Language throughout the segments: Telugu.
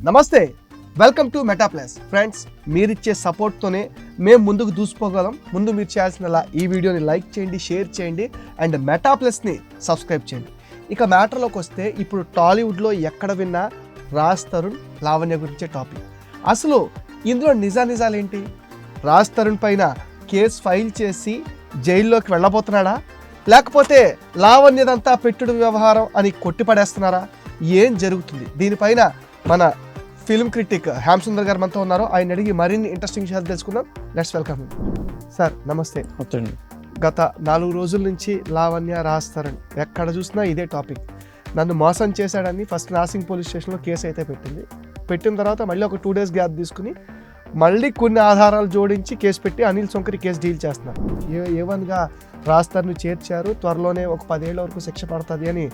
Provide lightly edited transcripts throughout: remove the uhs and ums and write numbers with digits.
నమస్తే, welcome to meta plus. Friends, మీరిచ్చే సపోర్ట్తోనే మేము ముందుకు దూసుకుపోగలం. ముందు మీరు చేయాల్సిన ఈ వీడియోని లైక్ చేయండి, షేర్ చేయండి అండ్ మెటా ప్లస్ని సబ్స్క్రైబ్ చేయండి. ఇక మ్యాటర్లోకి వస్తే, ఇప్పుడు టాలీవుడ్లో ఎక్కడ విన్నా రాజ్ తరుణ్, లావణ్య గురించే టాపిక్. అసలు ఇందులో నిజాలేంటి? రాజ్ తరుణ్ పైన కేసు ఫైల్ చేసి జైల్లోకి వెళ్ళబోతున్నాడా, లేకపోతే లావణ్యదంతా పెట్టుడు వ్యవహారం అని కొట్టిపడేస్తున్నారా? ఏం జరుగుతుంది? దీనిపైన మన ఫిల్మ్ క్రిటిక్ హ్యామ్ సుందర్ గారు మనతో ఉన్నారు. ఆయన అడిగి మరిన్ని ఇంట్రెస్టింగ్ విషయాలు తెలుసుకుందాం. Let's welcome sir. నమస్తే. గత 4 రోజుల నుంచి లావణ్య, రాజ్ తరుణ్ ఎక్కడ చూసినా ఇదే టాపిక్. నన్ను మోసం చేశాడని ఫస్ట్ నాసింగ్ పోలీస్ స్టేషన్లో కేసు అయితే పెట్టిన తర్వాత మళ్ళీ ఒక 2 days గ్యాప్ తీసుకుని మళ్ళీ కొన్ని ఆధారాలు జోడించి కేసు పెట్టి అనిల్ సొంకరి కేసు డీల్ చేస్తున్నారు. ఏవన్గా రాజ్ తరుణ్ చేర్చారు, త్వరలోనే ఒక 10 ఏళ్ల వరకు శిక్ష పడుతుంది అని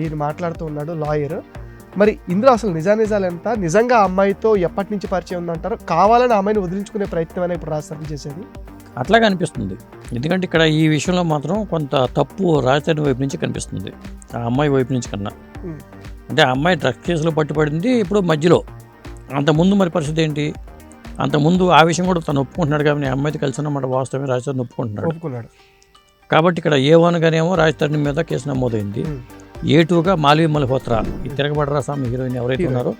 ఈయన మాట్లాడుతూ ఉన్నాడు, లాయర్. మరి ఇందులో అసలు నిజాలు ఎంత? నిజంగా అమ్మాయితో ఎప్పటి నుంచి పరిచయం ఉందంటారు? కావాలని అమ్మాయిని వదిలించుకునే ప్రయత్నం అయినా ఇప్పుడు రాజ్ తరుణ్ చేసేది అట్లాగే అనిపిస్తుంది. ఎందుకంటే ఇక్కడ ఈ విషయంలో మాత్రం కొంత తప్పు రాజ్ తరుణ్ వైపు నుంచి కనిపిస్తుంది, ఆ అమ్మాయి వైపు నుంచి కన్నా. అంటే ఆ అమ్మాయి డ్రగ్స్ కేసులో పట్టుబడింది ఇప్పుడు మధ్యలో. అంతకుముందు మరి పరిస్థితి ఏంటి? అంతకుముందు ఆ విషయం కూడా తను ఒప్పుకుంటున్నాడు. కాబట్టి అమ్మాయితో కలిసి అన్నమాట వాస్తవమే, రాజ్ తరుణ్ ఒప్పుకుంటున్నాడు. కాబట్టి ఇక్కడ A1గానేమో రాజ్ తరుణ్ మీద కేసు నమోదైంది. A2గా మాల్వి మల్హోత్రా, ఈ తిరగబడరా స్వామి హీరోయిన్ ఎవరైతే ఉన్నారో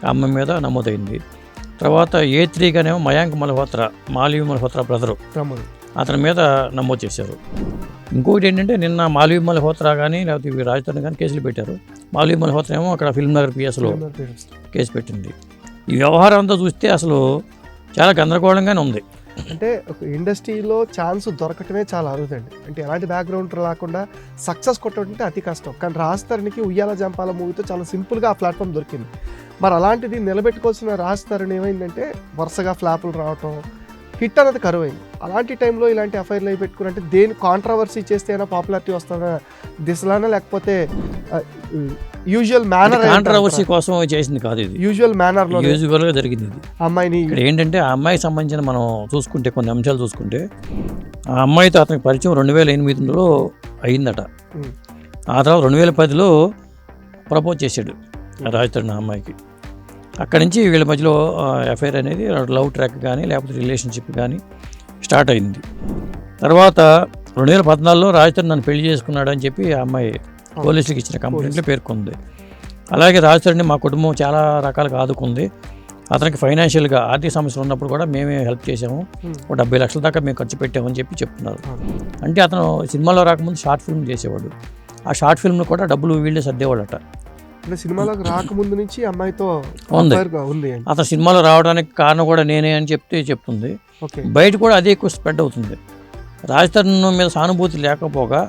ఆ అమ్మాయి మీద నమోదైంది. తర్వాత A3గానేమో మయాంక్ మల్హోత్రా, మాల్వి మల్హోత్రా బ్రదరు, అతని మీద నమోదు చేశారు. ఇంకొకటి ఏంటంటే, నిన్న మాల్వి మల్హోత్రా కానీ లేకపోతే రాజ్ తరుణ్ కానీ కేసులు పెట్టారు. మాల్వి మల్హోత్రా ఏమో అక్కడ ఫిల్మ్ నగర్ పిఎస్లో కేసు పెట్టింది. ఈ వ్యవహారం అంతా చూస్తే అసలు చాలా గందరగోళంగానే ఉంది. అంటే ఒక ఇండస్ట్రీలో ఛాన్స్ దొరకటమే చాలా అరుదండి. అంటే ఎలాంటి బ్యాక్గ్రౌండ్ లేకుండా సక్సెస్ కొట్టడం అతి కష్టం. కానీ రాజ్ తరుణ్కి ఉయ్యాల జంపాల మూవీతో చాలా సింపుల్గా ఆ ప్లాట్ఫామ్ దొరికింది. మరి అలాంటిది నిలబెట్టుకోవాల్సిన రాజ్ తరుణ్ ఏమైందంటే వరుసగా ఫ్లాపులు రావటం, హిట్ అనేది కరువైంది. అలాంటి టైంలో ఇలాంటి ఎఫ్ఐఆర్లు అవి పెట్టుకుని అంటే దేని కాంట్రవర్సీ చేస్తే అయినా పాపులారిటీ వస్తుందా దిశలానా, లేకపోతే యూజువల్ మేనర్? కాంట్రవర్సీ కోసం చేసింది కాదు ఇది, యూజువల్గా జరిగింది ఇది. అమ్మాయిని ఇక్కడ ఏంటంటే, ఆ అమ్మాయికి సంబంధించిన మనం చూసుకుంటే కొన్ని అంశాలు చూసుకుంటే, ఆ అమ్మాయితో అతనికి పరిచయం 2008లో అయిందట. ఆ తర్వాత 2010లో ప్రపోజ్ చేశాడు రాజ్ తరుణ్ ఆ అమ్మాయికి. అక్కడి నుంచి వీళ్ళ మధ్యలో ఎఫ్ఐఆర్ అనేది లవ్ ట్రాక్ కానీ లేకపోతే రిలేషన్షిప్ కానీ స్టార్ట్ అయింది. తర్వాత 2014లో రాజ్ తరుణ్ నన్ను పెళ్లి చేసుకున్నాడు అని చెప్పి ఆ అమ్మాయి పోలీసులకు ఇచ్చిన కంప్లైంట్లో పేర్కొంది. అలాగే రాజ్ తరుణ్ని మా కుటుంబం చాలా రకాలుగా ఆదుకుంది. అతనికి ఫైనాన్షియల్గా ఆర్థిక సమస్యలు ఉన్నప్పుడు కూడా మేమే హెల్ప్ చేసాము, ఒక 70 లక్షల దాకా మేము ఖర్చు పెట్టామని చెప్పి చెప్తున్నారు. అంటే అతను సినిమాలో రాకముందు షార్ట్ ఫిల్మ్ చేసేవాడు. ఆ షార్ట్ ఫిల్మ్ను కూడా డబ్బులు వీళ్ళే సర్దేవాడట. అంటే సినిమాలోకి రాకముందు నుంచి అమ్మాయితో ఉంది. అతను సినిమాలో రావడానికి కారణం కూడా నేనే అని చెప్తుంది. బయట కూడా అదే ఎక్కువ స్ప్రెడ్ అవుతుంది. రాజ్ తరుణ్ మీద సానుభూతి లేకపోగా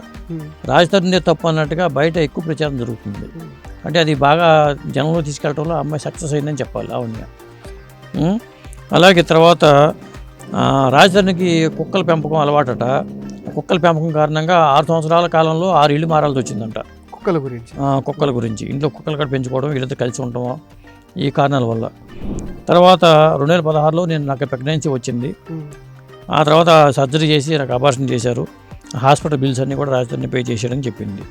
రాజ్ తరుణ్దే తప్పు అన్నట్టుగా బయట ఎక్కువ ప్రచారం జరుగుతుంది. అంటే అది బాగా జనంలో తీసుకెళ్ళడంలో అమ్మాయి సక్సెస్ అయిందని చెప్పాలి లావణ్య. అలాగే తర్వాత రాజ్ తరుణ్కి కుక్కల పెంపకం అలవాటట. కుక్కల పెంపకం కారణంగా 6 సంవత్సరాల కాలంలో 6 ఇళ్ళు మారాల్సి వచ్చిందంట. కుక్కల గురించి ఇంట్లో కుక్కలు కూడా పెంచుకోవడం, వీళ్ళతో కలిసి ఉండటం, ఈ కారణాల వల్ల. తర్వాత 2016లో నాకు ప్రెగ్నెన్సీ వచ్చింది. ఆ తర్వాత సర్జరీ చేసి నాకు అబార్షన్ చేశారు. హాస్పిటల్ బిల్స్ అన్నీ కూడా రాజ్ తరుణ్ పే చేశాడని చెప్పింది.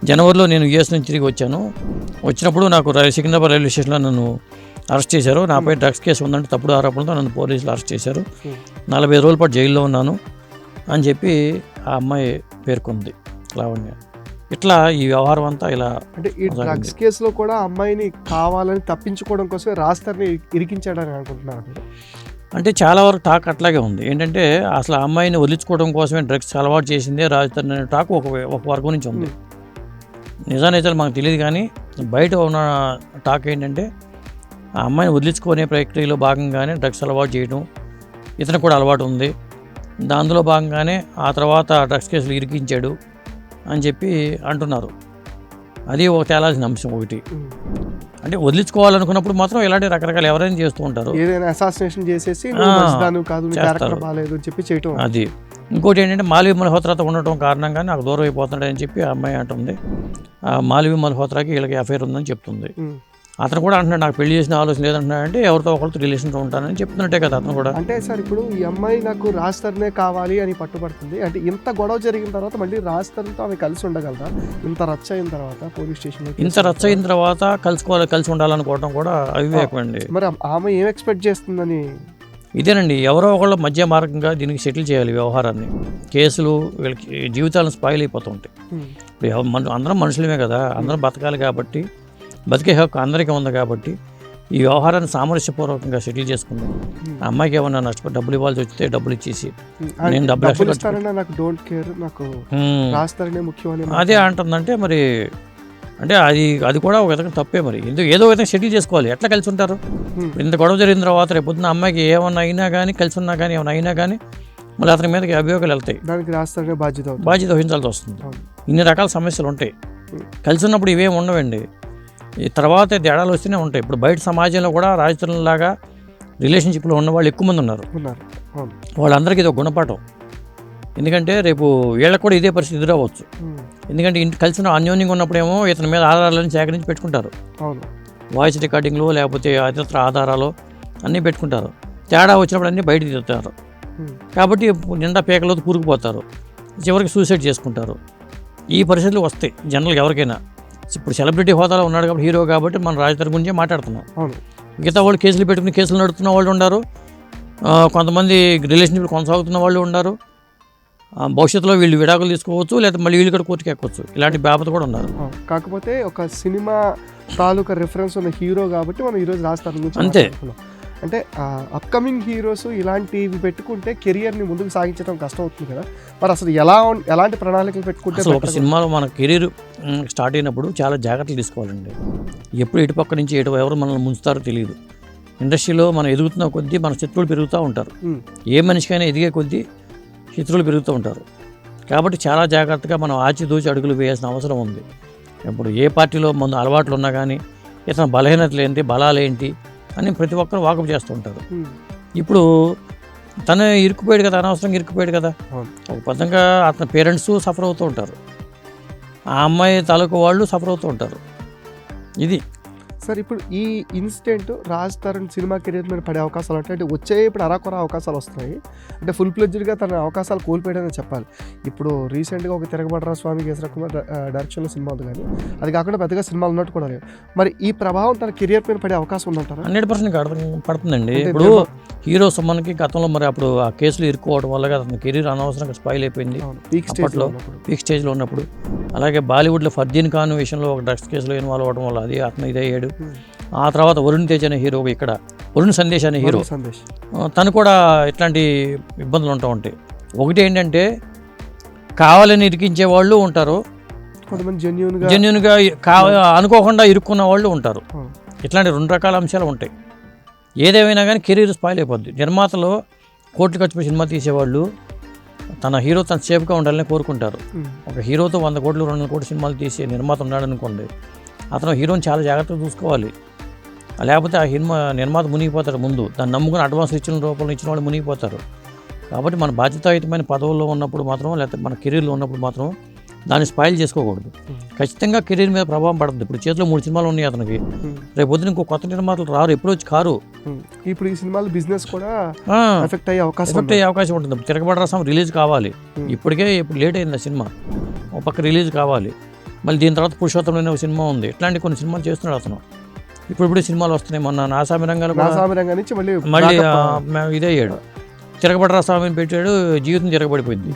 జనవరిలో నేను US నుంచి తిరిగి వచ్చాను. వచ్చినప్పుడు నాకు సికింద్రాబాద్ రైల్వే స్టేషన్లో నన్ను అరెస్ట్ చేశారు. నాపై డ్రగ్స్ కేసు ఉందంటే తప్పుడు ఆరోపణలతో నన్ను పోలీసులు అరెస్ట్ చేశారు. 45 రోజుల పాటు జైల్లో ఉన్నాను అని చెప్పి ఆ అమ్మాయి పేర్కొంది, లావణ్య. ఇట్లా ఈ వ్యవహారం అంతా ఇలా. అంటే ఈ డ్రగ్స్ కేసులో కూడా అమ్మాయిని కావాలని తప్పించుకోవడం కోసమే రాజ్ తరుణ్ ఇరికించాడని అనుకుంటున్నారు. అంటే చాలా వరకు టాక్ అట్లాగే ఉంది. ఏంటంటే అసలు ఆ అమ్మాయిని వదిలించుకోవడం కోసమే డ్రగ్స్ అలవాటు చేసిందే రాజ్ తరుణ్ అనే టాక్ ఒక వర్గం నుంచి ఉంది. నిజానిజాలు మనకు తెలియదు, కానీ బయట ఉన్న టాక్ ఏంటంటే ఆ అమ్మాయిని వదిలించుకునే ప్రక్రియలో భాగంగానే డ్రగ్స్ అలవాటు చేయడం, ఇతను కూడా అలవాటు ఉంది, దానిలో భాగంగానే ఆ తర్వాత డ్రగ్స్ కేసులు ఇరికించాడు అని చెప్పి అంటున్నారు. అది ఒక తేలాల్సిన అంశం ఒకటి. అంటే వదిలించుకోవాలనుకున్నప్పుడు మాత్రం ఇలాంటి రకరకాల ఎవరైనా చేస్తూ ఉంటారు, అది. ఇంకోటి ఏంటంటే, మాల్వి మల్హోత్రాతో ఉండటం కారణంగానే నాకు దూరం అయిపోతున్నాడని చెప్పి ఆ అమ్మాయి అంటుంది. మాల్వి మల్హోత్రాకి వీళ్ళకి అఫైర్ ఉందని చెప్తుంది. అతను కూడా అంటున్నాడు నాకు పెళ్లి చేసిన ఆలోచన లేదంటున్నాడు. అంటే ఎవరితో ఒకరితో రిలేషన్తో ఉంటానని చెప్తున్నట్టే కదా అతను కూడా. అంటే సార్ ఇప్పుడు ఈ అమ్మాయి నాకు రాజ్ తరుణే కావాలి అని పట్టుబడుతుంది. అంటే ఇంత గొడవ జరిగిన తర్వాత మళ్ళీ రాజ్ తరుణ్తో ఆమె కలిసి ఉండగలరా? ఇంత రచ్చ అయిన తర్వాత పోలీస్ స్టేషన్ ఇంత రచ్చ అయిన తర్వాత కలిసి ఉండాలనుకోవడం కూడా అవివేకం అండి. మరి ఆమె ఏం ఎక్స్పెక్ట్ చేస్తుందని? ఇదేనండి, ఎవరో ఒకళ్ళ మధ్య మార్గంగా దీనికి సెటిల్ చేయాలి వ్యవహారాన్ని. కేసులు వీళ్ళకి జీవితాలను స్పాయిల్ అయిపోతూ ఉంటాయి. అందరం మనుషులమే కదా, అందరం బతకాలి కాబట్టి, బతికే హక్కు అందరికీ ఉంది కాబట్టి ఈ వ్యవహారాన్ని సామరస్యపూర్వకంగా సెటిల్ చేసుకుందాం. ఆ అమ్మాయికి ఏమన్నా నష్టపడి డబ్బులు ఇవ్వాల్సి వస్తే డబ్బులు ఇచ్చేసి నేను డబ్బులు నాకు డోంట్ కేర్, నాకు రాస్తారనే ముఖ్యమని అదే అంటుందంటే మరి అంటే అది కూడా ఒక విధంగా తప్పే. మరి ఏదో విధంగా సెటిల్ చేసుకోవాలి. ఎట్లా కలిసి ఉంటారు? ఇంత గొడవ జరిగిన తర్వాత రేపు పొద్దున్న అమ్మాయికి ఏమన్నా అయినా కానీ, కలిసి ఉన్నా కానీ, ఏమైనా అయినా కానీ మళ్ళీ అతని మీదకి అభియోగాలు వెళ్తాయి. దానికి రాస్తారనే బాధ్యత వహించాల్సి వస్తుంది. ఇన్ని రకాల సమస్యలు ఉంటాయి. కలిసి ఉన్నప్పుడు ఇవేమి ఉండవండి. ఈ తర్వాత తేడాలు వస్తూనే ఉంటాయి. ఇప్పుడు బయట సమాజంలో కూడా రాజధానిలాగా రిలేషన్షిప్లో ఉన్న వాళ్ళు ఎక్కువ మంది ఉన్నారు. వాళ్ళందరికీ ఇది ఒక గుణపాఠం. ఎందుకంటే రేపు వీళ్ళకి కూడా ఇదే పరిస్థితి ఎదురవ్వచ్చు. ఎందుకంటే ఇంటి కలిసి అన్యోన్యంగా ఉన్నప్పుడేమో ఇతని మీద ఆధారాలను సేకరించి పెట్టుకుంటారు. వాయిస్ రికార్డింగ్లు లేకపోతే ఇతర ఆధారాలు అన్నీ పెట్టుకుంటారు. తేడా వచ్చినప్పుడు అన్నీ బయట తీస్తారు. కాబట్టి నిండా పేకలోకి కూరుకుపోతారు. చివరికి సూసైడ్ చేసుకుంటారు. ఈ పరిస్థితులు వస్తాయి జనరల్గా ఎవరికైనా. ఇప్పుడు సెలబ్రిటీ హోదాలో ఉన్నాడు కాబట్టి, హీరో కాబట్టి మనం రాజధాని గురించే మాట్లాడుతున్నాం. మిగతా వాళ్ళు కేసులు పెట్టుకుని కేసులు నడుపుతున్న వాళ్ళు ఉన్నారు. కొంతమంది రిలేషన్షిప్ కొనసాగుతున్న వాళ్ళు ఉన్నారు. భవిష్యత్తులో వీళ్ళు విడాకులు తీసుకోవచ్చు, లేదా మళ్ళీ వీళ్ళు కూడా కోర్టుకి ఎక్కొచ్చు. ఇలాంటి బాపత కూడా ఉన్నారు. కాకపోతే ఒక సినిమా తాలూకా రిఫరెన్స్ ఉన్న హీరో కాబట్టి మనం ఈరోజు రాజధాని అంతే. అంటే అప్కమింగ్ హీరోస్ ఇలాంటివి పెట్టుకుంటే కెరియర్ని ముందుకు సాగించడం కష్టం అవుతుంది కదా. మరి అసలు ఎలాంటి ప్రణాళికలు పెట్టుకుంటే? ఒక సినిమాలో మన కెరీర్ స్టార్ట్ అయినప్పుడు చాలా జాగ్రత్తలు తీసుకోవాలండి. ఎప్పుడు ఇటు పక్క నుంచి ఎవరు మనల్ని ముంచుతారో తెలియదు. ఇండస్ట్రీలో మనం ఎదుగుతున్న కొద్దీ మన శత్రువులు పెరుగుతూ ఉంటారు. ఏ మనిషికైనా ఎదిగే కొద్దీ శత్రువులు పెరుగుతూ ఉంటారు. కాబట్టి చాలా జాగ్రత్తగా మనం ఆచితూచి అడుగులు వేయాల్సిన అవసరం ఉంది. ఇప్పుడు ఏ పార్టీలో మన అలవాట్లు ఉన్నా కానీ ఇతని బలహీనతలు ఏంటి, బలాలు ఏంటి అని ప్రతి ఒక్కరు వాకప్ చేస్తూ ఉంటారు. ఇప్పుడు తను ఇరుక్కుపోయాడు కదా, అనవసరంగా ఇరుక్కుపోయాడు కదా. ఒక పద్ధంగా అతని పేరెంట్స్ సఫర్ అవుతూ ఉంటారు, ఆ అమ్మాయి తాలూకు వాళ్ళు సఫర్ అవుతూ ఉంటారు. ఇది సార్ ఇప్పుడు ఈ incident Raj Tarun cinema career మీద పడే అవకాశాలు అంటే వచ్చే ఇప్పుడు అరాకొర అవకాశాలు వస్తున్నాయి. అంటే ఫుల్ ప్లెడ్జ్డ్గా తన అవకాశాలు కోల్పోయాడని చెప్పాలి. ఇప్పుడు రీసెంట్గా ఒక తిరగబడ్రా స్వామి కేసర కుమార్ డైరెక్షన్లో సినిమా ఉంది, కానీ అది కాకుండా పెద్దగా సినిమాలు ఉన్నట్టు కూడా లేవు. మరి ఈ ప్రభావం తన కెరియర్ మీద పడే అవకాశం ఉందంటారా? 100% పడుతుందండి. ఇప్పుడు హీరో సుమన్కి గతంలో మరి అప్పుడు ఆ కేసులు ఇరుక్కోవడం వల్ల అతని కెరీర్ అనవసరంగా స్పాయిల్ అయిపోయింది. అప్పట్లో పీక్ స్టేజ్లో ఉన్నప్పుడు. అలాగే బాలీవుడ్లో ఫర్దీన్ ఖాన్ విషయంలో ఒక డ్రగ్స్ కేసులో ఇన్వాల్వ్ అవ్వడం వల్ల అది అతను ఇదయ్యాడు. ఆ తర్వాత వరుణ్ తేజ్ అనే హీరో, ఇక్కడ వరుణ్ సందేశ్ అనే హీరో, తను కూడా ఇట్లాంటి ఇబ్బందులు ఉంటూ ఉంటాయి. ఒకటి ఏంటంటే కావాలని ఇరికించే వాళ్ళు ఉంటారు, కొంతమంది జెన్యూన్గా అనుకోకుండా ఇరుక్కున్న వాళ్ళు ఉంటారు. ఇట్లాంటి 2 రకాల అంశాలు ఉంటాయి. ఏదేమైనా కానీ కెరీర్ స్పాయిల్ అయిపోద్ది. నిర్మాతలు కోట్లు ఖర్చు సినిమా తీసేవాళ్ళు తన హీరో తన సేఫ్గా ఉండాలని కోరుకుంటారు. ఒక హీరోతో 100 కోట్లు 200 కోట్ల సినిమాలు తీసే నిర్మాత ఉన్నాడు అనుకోండి, అతను హీరోని చాలా జాగ్రత్తగా చూసుకోవాలి. లేకపోతే ఆ నిర్మాత మునిగిపోతాడు. ముందు దాన్ని నమ్ముకుని అడ్వాన్స్ ఇచ్చిన రూపంలో ఇచ్చిన వాళ్ళు మునిగిపోతారు. కాబట్టి మన బాధ్యతాయుతమైన పదవుల్లో ఉన్నప్పుడు మాత్రం, లేకపోతే మన కెరీర్లో ఉన్నప్పుడు మాత్రం దాన్ని స్పాయిల్ చేసుకోకూడదు. ఖచ్చితంగా కెరీర్ మీద ప్రభావం పడుతుంది. ఇప్పుడు చేతిలో 3 సినిమాలు ఉన్నాయి అతనికి, రేపు పొద్దున ఇంకో కొత్త నిర్మాతలు రారు, ఎప్పుడు వచ్చి కారు. ఇప్పుడు ఈ సినిమాలు బిజినెస్ కూడా ఎఫెక్ట్ అయ్యే అవకాశం ఉంటుంది. తిరగబడ్రా స్వామి రిలీజ్ కావాలి, ఇప్పుడు లేట్ అయింది ఆ సినిమా, ఒక పక్క రిలీజ్ కావాలి. మళ్ళీ దీని తర్వాత పురుషోత్తమ అనే ఒక సినిమా ఉంది. ఇట్లాంటి కొన్ని సినిమాలు చేస్తున్నాడు అతను. ఇప్పుడు సినిమాలు వస్తున్నాయి. మొన్న నాసామి రంగాలు నుంచి మళ్ళీ ఇదే అయ్యాడు. తిరగబడ్రా స్వామిని పెట్టాడు, జీవితం తిరగబడిపోయింది.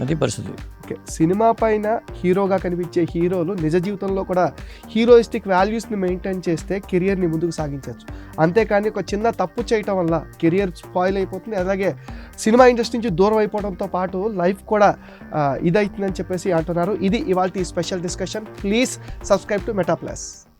అది పరిస్థితి. ఓకే, సినిమా పైన హీరోగా కనిపించే హీరోలు నిజ జీవితంలో కూడా హీరోయిస్టిక్ వాల్యూస్ని మెయింటైన్ చేస్తే కెరియర్ని ముందుకు సాగించవచ్చు. అంతేకాని ఒక చిన్న తప్పు చేయటం వల్ల కెరియర్ స్పాయిల్ అయిపోతుంది. అలాగే సినిమా ఇండస్ట్రీ నుంచి దూరం అయిపోవడంతో పాటు లైఫ్ కూడా ఇదవుతుందని చెప్పేసి అంటున్నారు. ఇది ఇవాల్టి special discussion. Please subscribe to meta plus.